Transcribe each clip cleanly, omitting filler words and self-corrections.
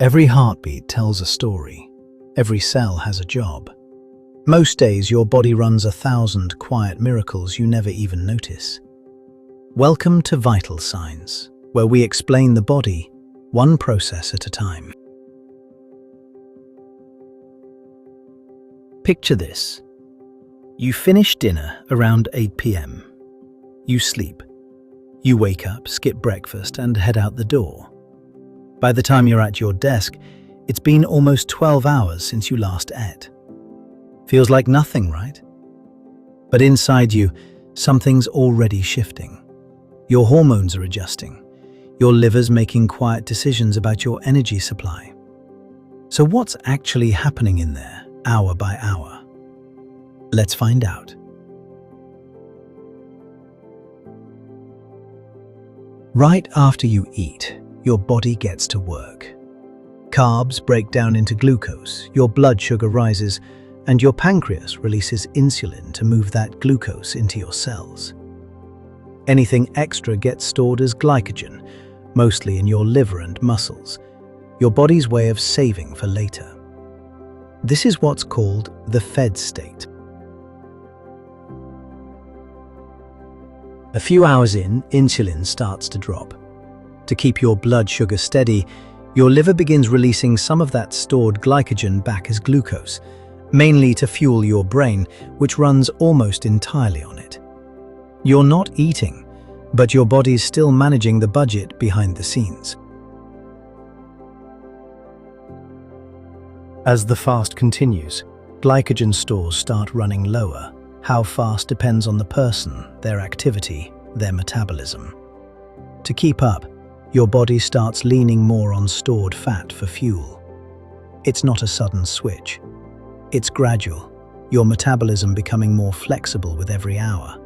Every heartbeat tells a story. Every cell has a job. Most days, your body runs 1,000 quiet miracles you never even notice. Welcome to Vital Signs, where we explain the body, one process at a time. Picture this. You finish dinner around 8 p.m. You sleep. You wake up, skip breakfast, and head out the door. By the time you're at your desk, it's been almost 12 hours since you last ate. Feels like nothing, right? But inside you, something's already shifting. Your hormones are adjusting. Your liver's making quiet decisions about your energy supply. So what's actually happening in there, hour by hour? Let's find out. Right after you eat, your body gets to work. Carbs break down into glucose, your blood sugar rises, and your pancreas releases insulin to move that glucose into your cells. Anything extra gets stored as glycogen, mostly in your liver and muscles, your body's way of saving for later. This is what's called the fed state. A few hours in, insulin starts to drop. To keep your blood sugar steady, your liver begins releasing some of that stored glycogen back as glucose, mainly to fuel your brain, which runs almost entirely on it. You're not eating, but your body's still managing the budget behind the scenes. As the fast continues, glycogen stores start running lower. How fast depends on the person, their activity, their metabolism. To keep up, your body starts leaning more on stored fat for fuel. It's not a sudden switch. It's gradual, your metabolism becoming more flexible with every hour.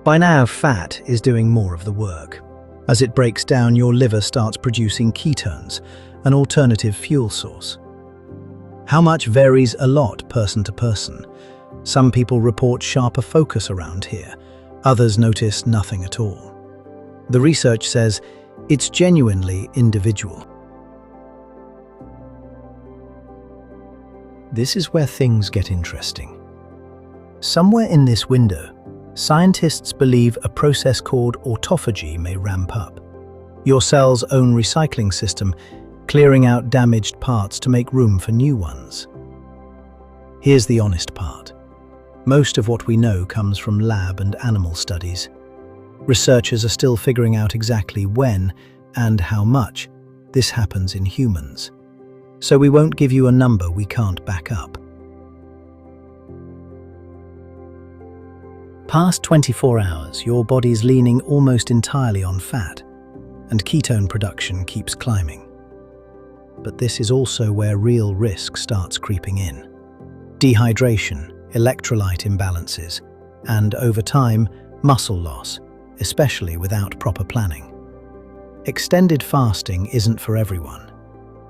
By now, fat is doing more of the work. As it breaks down, your liver starts producing ketones, an alternative fuel source. How much varies a lot person to person. Some people report sharper focus around here. Others notice nothing at all. The research says it's genuinely individual. This is where things get interesting. Somewhere in this window, scientists believe a process called autophagy may ramp up. Your cell's own recycling system, clearing out damaged parts to make room for new ones. Here's the honest part. Most of what we know comes from lab and animal studies. Researchers are still figuring out exactly when and how much this happens in humans. So we won't give you a number we can't back up. Past 24 hours, your body's leaning almost entirely on fat, and ketone production keeps climbing. But this is also where real risk starts creeping in. Dehydration, electrolyte imbalances, and over time, muscle loss, especially without proper planning. Extended fasting isn't for everyone.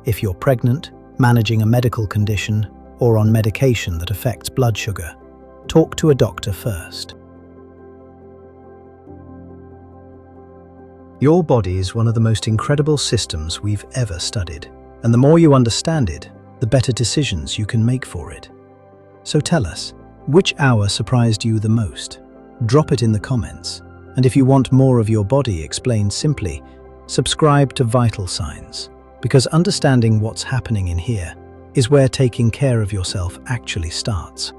If you're pregnant, managing a medical condition, or on medication that affects blood sugar, talk to a doctor first. Your body is one of the most incredible systems we've ever studied, and the more you understand it, the better decisions you can make for it. So tell us, which hour surprised you the most? Drop it in the comments. And if you want more of your body explained simply, subscribe to Vital Signs, because understanding what's happening in here is where taking care of yourself actually starts.